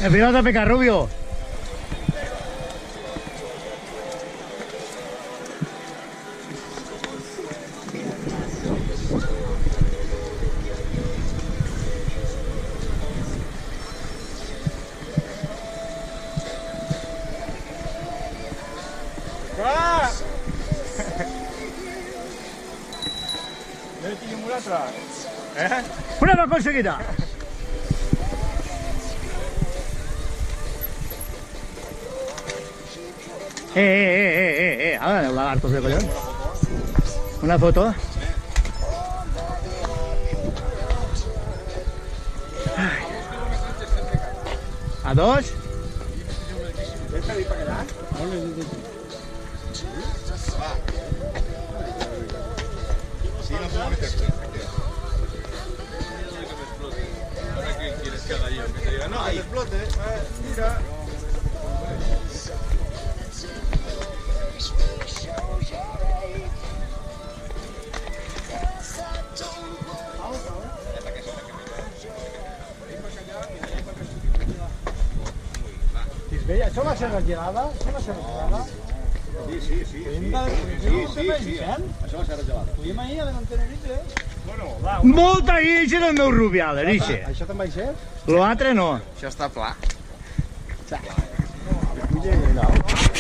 Empiezas a pecar, Rubio. Ah! Ja tinc una altra. Prueba conseguida. A ver, lagartos de collón. Una foto. Ay. A dos. Sí, no puedo meterte. Ahora que quieres que haga yo, que te diga, no, que te explote. Mira. Això va ser regelada? Això va ser regelada? Sí. Això va ser regelada. Podíem ahir a l'anteneritre, Bueno, va. Molta guixa del meu rubial, erixe. Això te'n va ser? L'altre no. Això està pla. Puja i allà.